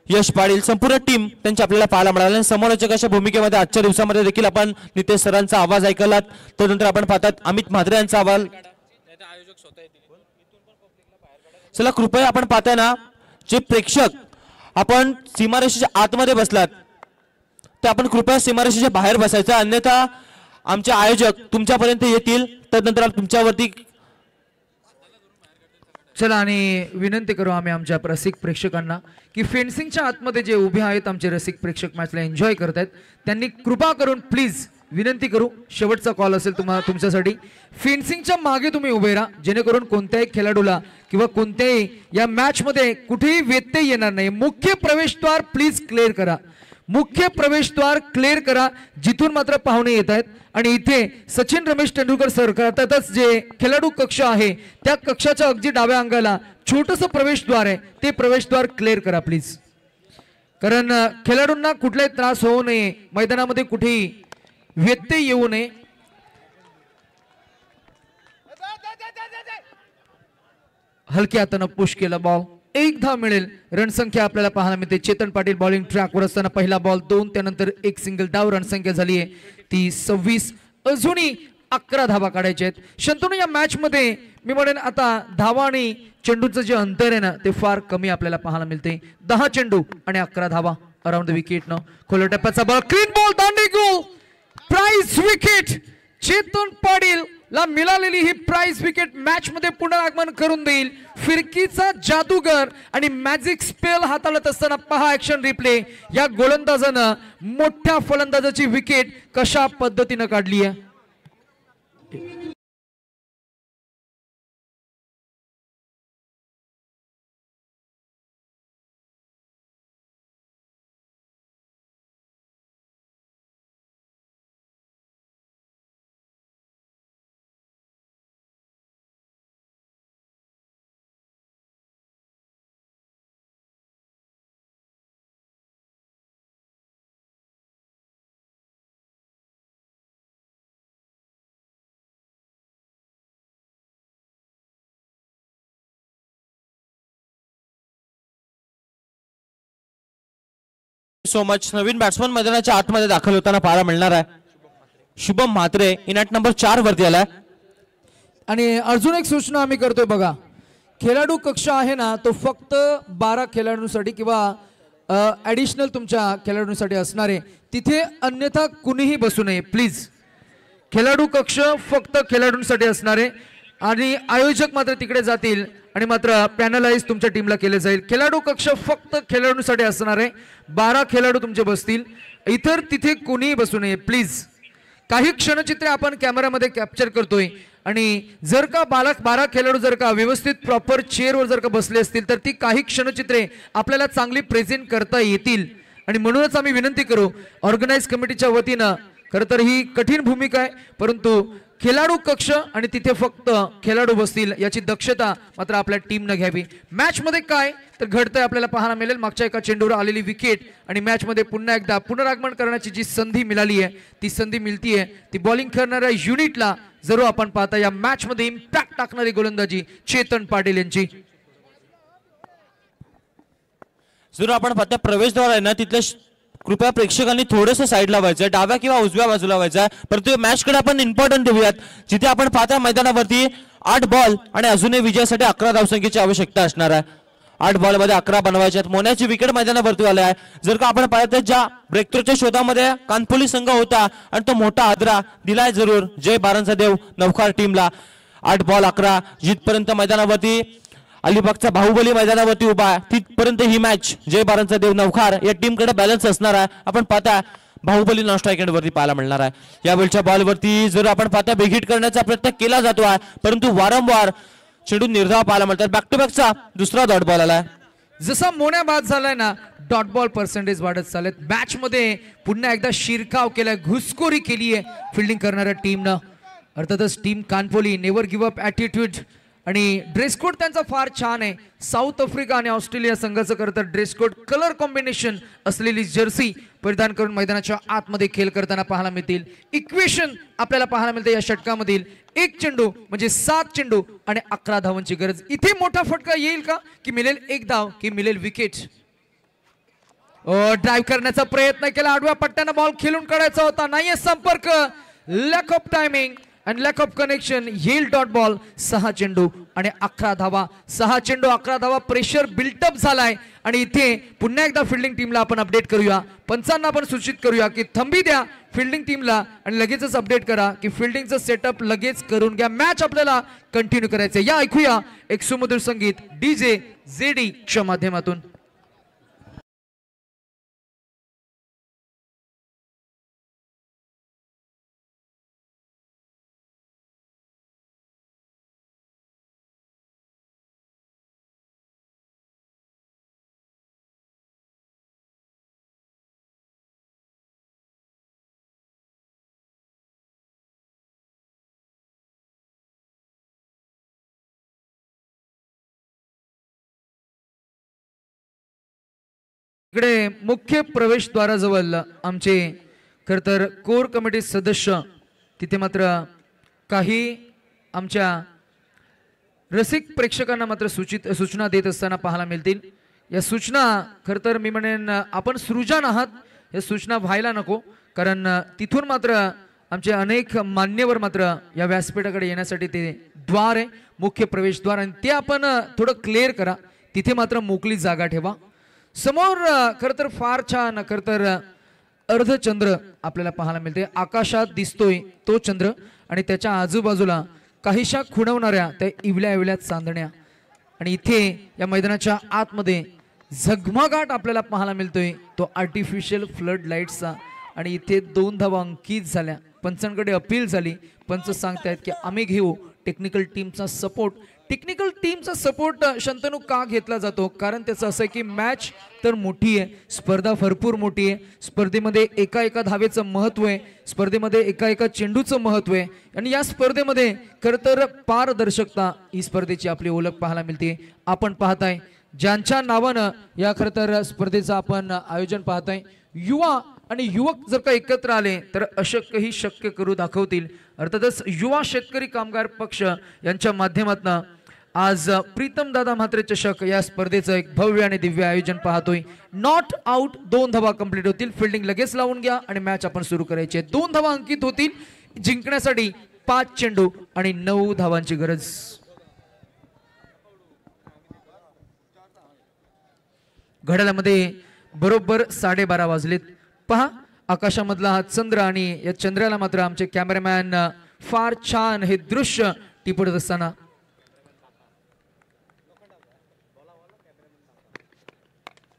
यश पाटील, संपूर्ण टीम त्यांची आपल्याला पाहायला मिळाली. आणि समालोचकाच्या भूमिकेमध्ये आजच्या दिवसामध्ये देखील आपण नितेश सरांचा आवाज ऐकलात. त्यानंतर आपण पाहतात अमित म्हात्रे यांचा आवाज. चला कृपया आपण पाहताय ना, जे प्रेक्षक आपण सीमारेषेच्या आतमध्ये बसलात ते आपण कृपया सीमारेषेच्या बाहेर बसायचं, अन्यथा आमचे आयोजक तुमच्यापर्यंत येतील. त्यानंतर तुमच्यावरती चला आणि विनंती करू आम्ही आमच्या रसिक प्रेक्षकांना की फेन्सिंगच्या आतमध्ये जे उभे आहेत आमचे रसिक प्रेक्षक मॅचला एन्जॉय करत आहेत त्यांनी कृपा करून प्लीज विनंती करू, शेवटचा कॉल असेल तुमच्यासाठी, फेन्सिंगच्या मागे तुम्ही उभे राहा, जेणेकरून कोणत्याही खेळाडूला किंवा कोणत्याही या मॅच मध्ये कुठेही व्यत्यय येणार नाही. मुख्य प्रवेशद्वार प्लीज क्लिअर करा, मुख्य प्रवेशद्वार क्लिअर करा, जिथून मात्र पाहुणे येत आहेत. आणि इथे सचिन रमेश तेंडुलकर सर करतातच जे खेळाडू कक्ष आहे त्या कक्षाच्या अगदी डाव्या अंगाला छोटंसं प्रवेशद्वार आहे, ते प्रवेशद्वार क्लिअर करा प्लीज, कारण खेळाडूंना कुठलाही त्रास होऊ नये, मैदानामध्ये कुठेही व्यत्यय येऊ नये. हलक्या हातानं पुश केला बॉल, एक धाव मिळेल. रणसंख्या आपल्याला पाहायला मिळते. चेतन पाटील बॉलिंग ट्रॅकवर असताना पहिला बॉल 2, त्यानंतर एक सिंगल धाव. रणसंख्या झाली आहे ती 26. अजूनही 11 धावा काढायच्या आहेत. शंतनू या मॅच मध्ये मी म्हणेन आता धावा आणि चेंडूचं जे अंतर आहे ना ते फार कमी आपल्याला पाहायला मिळते. 10 चेंडू आणि 11 धावा अराउंड द विकेट न. खोल टप्प्याचा बॉल, क्लीन बॉल, दांडी गोल, प्राइज विकेट. चेतन पाटील ला मिळालेली ही प्राइज विकेट मॅच मध्ये पुनरागमन करून देईल. फिरकीचा जादूगर आणि मॅजिक स्पेल हाताळत असताना पहा ऍक्शन रिप्ले. या गोलंदाजानं मोठ्या फलंदाजाची विकेट कशा पद्धतीनं काढली आहे. सो मच. नवीन बॅट्समन मैदानाच्या आतमध्ये दाखल होताना पाहायला मिळणार आहे. Shubham Mhatre in at number 4 वरती आलाय. आणि अजून एक सूचना आम्ही करतोय बघा, खेळाडू कक्ष आहे ना तो फक्त 12 खेळाडूंसाठी किंवा ऍडिशनल तुमच्या खेळाडूंसाठी असणार आहे, तिथे अन्यथा कुणीही बसू नये प्लीज. खेळाडू कक्ष फक्त खेळाडूंसाठी असणार आहे आणि आयोजक मात्र तिकडे जातील आणि मात्र पॅनलाइज तुमच्या टीमला केले जाईल. खेळाडू कक्ष फक्त खेळाडूंसाठी असणार आहे. 12 खेळाडू तुमचे बसतील, इतर तिथे कोणीही बसू नये प्लीज. काही क्षणचित्रे आपण कॅमेरामध्ये कॅप्चर करतोय आणि जर का 12 खेळाडू जर का व्यवस्थित प्रॉपर चेअरवर जर का बसले असतील तर ती काही क्षणचित्रे आपल्याला चांगली प्रेझेंट करता येतील. आणि म्हणूनच आम्ही विनंती करू ऑर्गनाइज कमिटीच्या वतीनं, खरं तर ही कठीण भूमिका आहे परंतु खेळाडू कक्ष आणि तिथे फक्त खेळाडू बसतील याची दक्षता मात्र आपल्या टीमनं घ्यावी. मॅच मध्ये काय तर घडतंय आपल्याला पाहायला मिळेल. मागच्या एका चेंडूवर आलेली विकेट आणि मॅच मध्ये पुन्हा एकदा पुनरागमन करण्याची जी संधी मिळाली आहे ती संधी मिळतीये ती बॉलिंग करणाऱ्या युनिटला. जरूर आपण पाहता या मॅच मध्ये इम्पॅक्ट टाकणारी गोलंदाजी चेतन पाटील यांची. जरूर आपण पाहता प्रवेशद्वार आहे ना तिथल्या कृपया प्रेक्षकांनी थोडंसं साईडला व्हायचं, डाव्या किंवा उजव्या बाजूला व्हायचं. परंतु मॅच कडे आपण इम्पॉर्टंट देऊयात, जिथे आपण पाहता मैदानावरती 8 बॉल आणि अजूनही विजयासाठी 11 धावसंख्येची आवश्यकता असणार आहे. 8 बॉल मध्ये 11 बनवायच्यात. मोन्याची विकेट मैदानावरती आली आहे. जर का आपण पाहतो ज्या ब्रेकथ्रूच्या शोधामध्ये कानपुली संघ होता आणि तो मोठा आदरा दिलाय जरूर जय बारांचा देव नवखार टीमला. 8 बॉल 11 जिथपर्यंत मैदानावरती अलिबागचा बाहुबली मैदानावरती उभा आहे तिथपर्यंत ही मॅच जय बारांचा देव नवखार या टीमकडे बॅलन्स असणार आहे. आपण पाहता बाहुबली नॉन स्ट्राईक वरती पाहायला मिळणार आहे. यावेळच्या बॉलवरती जर आपण पाहता बिग करण्याचा प्रयत्न केला जातो आहे परंतु वारंवार चेंडू निर्धाव पाहायला मिळतात. बॅक टू बॅकचा दुसरा डॉट बॉल आलाय. जसा मोन्या बाद झालाय ना डॉट बॉल पर्सेंटेज वाढत चालत. मॅच मध्ये पुन्हा एकदा शिरकाव केलाय, घुसखोरी केली आहे फिल्डिंग करणाऱ्या टीमनं. अर्थातच टीम कानपोली नेव्हर गिव्ह अप ॲटिट्यूड आणि ड्रेस कोड त्यांचा फार छान आहे. साऊथ आफ्रिका आणि ऑस्ट्रेलिया संघाचं करतात ड्रेस कोड कलर कॉम्बिनेशन असलेली जर्सी परिधान करून मैदानाच्या आतमध्ये खेळ करताना पाहायला मिळतील. इक्वेशन आपल्याला पाहायला मिळते या षटकामधील. 1 चेंडू म्हणजे 7 चेंडू आणि 11 धावांची गरज. इथे मोठा फटका येईल का की मिळेल 1 धाव की मिळेल विकेट. ड्राईव्ह करण्याचा प्रयत्न केला. आडव्या पट्ट्यानं बॉल खेळून काढायचा होता. नाहीये संपर्क. लॅक ऑफ टायमिंग आणि लॅक ऑफ कनेक्शन. येईल डॉट बॉल. 6 चेंडू आणि 11 धावा. 6 चेंडू 11 धावा. प्रेशर बिल्टअप झालाय आणि इथे पुन्हा एकदा फिल्डिंग टीमला आपण अपडेट करूया. पंचांना आपण सूचित करूया की थंबी द्या फिल्डिंग टीमला आणि लगेचच अपडेट करा की फिल्डिंगचं सेटअप लगेच करून घ्या. मॅच आपल्याला कंटिन्यू करायचंय. या ऐकूया एक सुमधुर संगीत DJ ZD च्या माध्यमातून. इकडे मुख्य प्रवेशद्वाराजवळ आमचे खरतर कोर कमिटी सदस्य तिथे मात्र काही आमच्या रसिक प्रेक्षकांना मात्र सूचना देत असताना पाहायला मिळतील. या सूचना खरतर मी म्हणेन आपण सृजन आहात. या सूचना व्हायला नको कारण तिथून मात्र आमचे अनेक मान्यवर मात्र या व्यासपीठाकडे येण्यासाठी ते द्वार आहे मुख्य प्रवेशद्वार आणि ते आपण थोडं क्लिअर करा. तिथे मात्र मोकळी जागा ठेवा. समोर खरतर फार छान खरतर अर्धचंद्र आपल्याला पाहायला मिळते. आकाशात दिसतोय तो चंद्र आणि त्याच्या आजूबाजूला काहीशा खुणवणाऱ्या त्या इवल्या चांदण्या आणि इथे या मैदानाच्या आतमध्ये झगमगाट आपल्याला पाहायला मिळतोय तो आर्टिफिशियल फ्लड लाईट्सचा आणि इथे 2 धावा अंकित झाल्या. पंचांकडे अपील झाली. पंच सांगतायत की आम्ही घेऊ टेक्निकल टीमचा सपोर्ट. टेक्निकल टीमचा सपोर्ट शंतनू का घेतला जातो कारण त्याचं असं आहे की मॅच तर मोठी आहे. स्पर्धा भरपूर मोठी आहे. स्पर्धेमध्ये एका धावेचं महत्त्व आहे. स्पर्धेमध्ये एका चेंडूचं महत्त्व आहे आणि या स्पर्धेमध्ये खरं तर पारदर्शकता ही स्पर्धेची आपली ओळख पाहायला मिळते. आपण पाहताय ज्यांच्या नावानं या खरं तर स्पर्धेचं आपण आयोजन पाहताय. युवा आणि युवक जर का एकत्र आले तर अशक्यही शक्य करू दाखवतील. अर्थातच युवा शेतकरी कामगार पक्ष यांच्या माध्यमातून आज प्रीतम दादा म्हात्रे चषक या स्पर्धेचं एक भव्य आणि दिव्य आयोजन पाहतोय. नॉट आउट 2 धावा कंप्लीट होतील. फिल्डिंग लगेच लावून घ्या आणि मॅच आपण सुरू करायची आहे. 2 धावा अंकित होतील. जिंकण्यासाठी 5 चेंडू आणि 9 धावांची गरज. घड्याळामध्ये बरोबर 12:30 वाजलेत. पहा आकाशामधला हा चंद्र आणि या चंद्राला मात्र आमचे कॅमेरामॅन फार छान हे दृश्य टिपत असताना.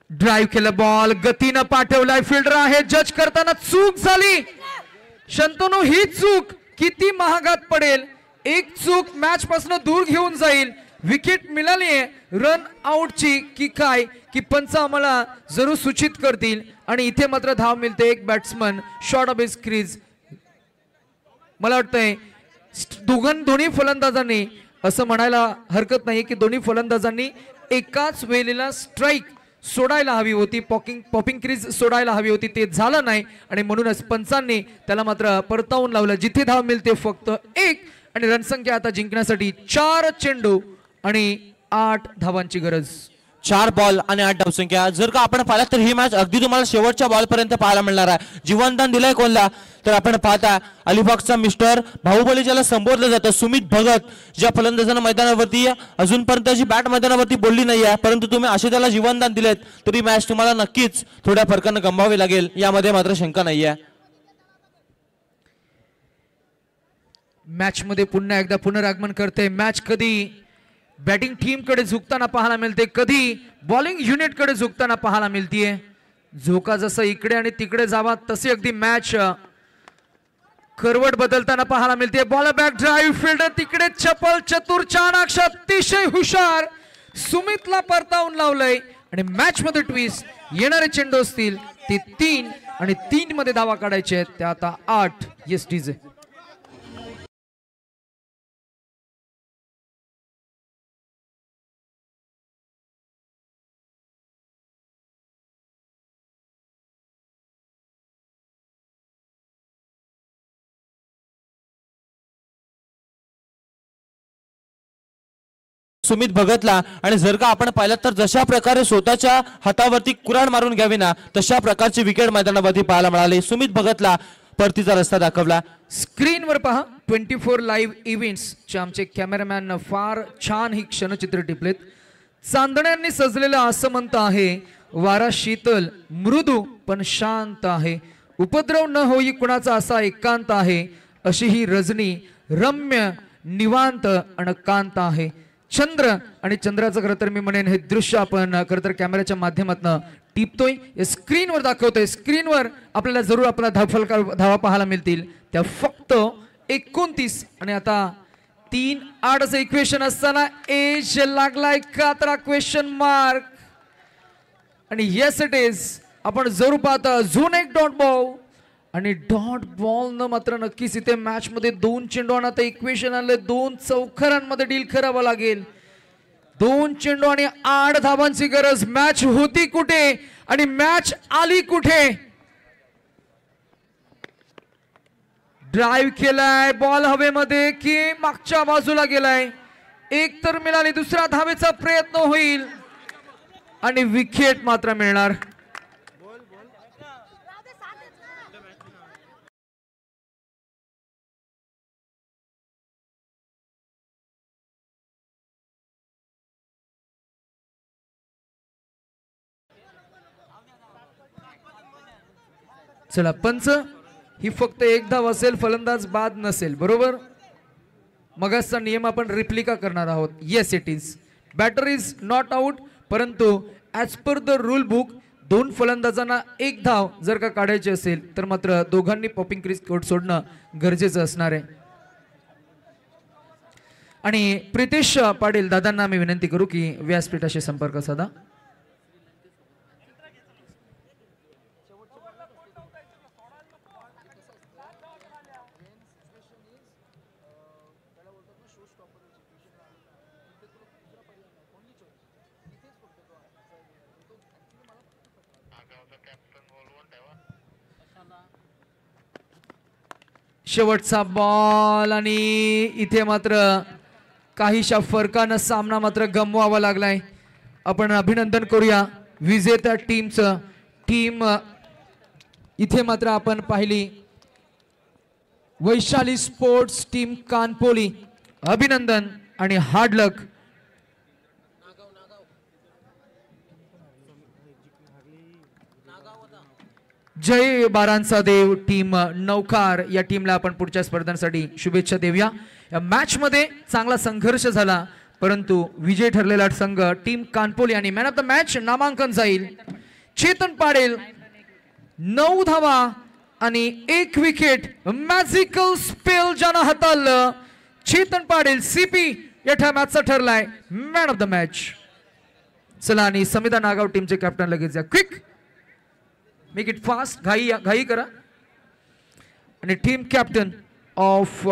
ड्राईव्ह केला बॉल गतीनं पाठवलाय. फिल्डर आहे. जज करताना चूक झाली. शंतनू ही चूक किती महागात पडेल. एक चूक मॅच पासून दूर घेऊन जाईल. विकेट मिळालीये रन आउटची की काय की पंच आम्हाला जरूर सूचित करतील आणि इथे मात्र धाव मिळते. एक batsman short of his crease. मला वाटतंय दोन्ही फलंदाजांनी असं म्हणायला हरकत नाही की दोन्ही फलंदाजांनी एकाच वेळेला स्ट्राईक सोडायला हवी होती. पॉपिंग क्रीज सोडायला हवी होती. ते झालं नाही आणि म्हणूनच पंचांनी त्याला मात्र परतावून लावलं. जिथे धाव मिळते फक्त 1 आणि रणसंख्या आता जिंकण्यासाठी 4 चेंडू आणि 8 धावांची गरज. 4 बॉल आणि 8 धावसंख्या. जर का आपण पाहिलं तर ही मॅच अगदी तुम्हाला शेवटच्या बॉल पर्यंत पाहायला मिळणार आहे. जीवनदान दिलंय कोणला तर आपण पाहता अलिबागचा मिस्टर बाहुबली ज्याला संबोधलं जातं सुमित भगत ज्या फलंदाजांना मैदानावरती अजूनपर्यंत जी बॅट मैदानावरती बोलली नाही आहे परंतु तुम्ही असे त्याला जीवनदान दिलेत तरी मॅच तुम्हाला नक्कीच थोड्या फरकानं गमवावी लागेल यामध्ये मात्र शंका नाही आहे. मॅच मध्ये पुन्हा एकदा पुनरागमन करते. मॅच कधी बॅटिंग टीम कडे झुकताना पाहायला मिळते कधी बॉलिंग युनिट कडे झुकताना पाहायला मिळतीये. झोका जसा इकडे आणि तिकडे जावा तसे अगदी मॅच करवट बदलताना पाहायला मिळते. बॉल बॅक ड्राईव्ह फिल्डर तिकडे चपल चतुर चाणाक्ष अतिशय हुशार सुमितला परतावून लावलंय आणि मॅच मध्ये ट्विस्ट. येणारे चेंडू असतील ते 3 आणि 3 मध्ये धावा काढायचे आहेत. त्या आता 8. Yes D J. सुमित भगतला. आणि जर का आपण पाहिलं तर जशा प्रकारे स्वतःच्या हातावरती कुऱ्हाड मारून घ्यावी ना तशा प्रकारची विकेट मैदानावरती पाहायला मिळाली. सुमित भगतला परतीचा रस्ता दाखवला. स्क्रीनवर पहा 24 लाईव्ह इव्हेंट्स चे आमचे कॅमेरामॅन फार छान ही क्षणचित्र टिपलेत. चांदण्यांनी सजलेलं आसमंत आहे, वारा शीतल मृदू पण शांत आहे, उपद्रव न होई कुणाचा असा एकांत आहे, अशी ही रजनी रम्य निवांत आणि कांत आहे. चंद्र आणि चंद्राचं खरं तर मी म्हणेन हे दृश्य आपण खरं तर कॅमेऱ्याच्या माध्यमातून टिपतोय, स्क्रीनवर दाखवतोय. स्क्रीनवर आपल्याला जरूर आपला धावा पाहायला मिळतील. त्या फक्त 29 आणि आता 3-8 इक्वेशन असताना एज लागलाय का तर क्वेश्चन मार्क. आणि येस इट इज आपण जरूर पाहतो अजून एक डॉट बॉल आणि डॉट बॉल न मात्र नक्कीच इथे मॅच मध्ये 2 चेंडू आणि आता इक्वेशन आले 2 चौकारांमध्ये डील करावं लागेल. 2 चेंडू आणि 8 धावांची गरज. मॅच होती कुठे आणि मॅच आली कुठे. ड्राइव्ह केलाय बॉल हवेमध्ये की मागच्या बाजूला गेलाय. एक तर मिळाली, दुसरा धावेचा प्रयत्न होईल आणि विकेट मात्र मिळणार. चला पंच, ही फक्त एक धाव असेल, फलंदाज बाद नसेल, बरोबर. मगाचा नियम आपण रिप्लिका करणार आहोत. Yes it is batter is not out, परंतु as per the rule book 2 फलंदाजांना 1 धाव जर का काढायची असेल तर मात्र दोघांनी पॉपिंग क्रीज कोर्ट सोडणं गरजेचं असणार आहे. आणि प्रितेश पाटील दादांना मी विनंती करू की व्यासपीठाशी संपर्क साधा. शेवटचा बॉल आणि इथे मात्र काहीशा फरकानं सामना मात्र गमवावा लागलाय. आपण अभिनंदन करूया विजेत्या टीमचं. टीम इथे मात्र आपण पाहिली वैशाली स्पोर्ट्स टीम कानपोली. अभिनंदन आणि हार्ड लक. जय बारांचा देव टीम नौकार या टीमला आपण पुढच्या स्पर्धांसाठी शुभेच्छा देऊया. या मॅच मध्ये चांगला संघर्ष झाला, परंतु विजय ठरलेला संघ टीम कानपोली आणि मॅन ऑफ द मॅच नामांकन जाईल चेतन पाडेल. 9 धावा आणि 1 विकेट. मॅजिकल स्पेल ज्यानं हाताळलं चेतन पाडेल सीपी या मॅचचा ठरलाय मॅन ऑफ द मॅच. चला आणि समिता नागाव टीमचे कॅप्टन लगेच या. Quick make it fast. घाई करा. आणि टीम कॅप्टन ऑफ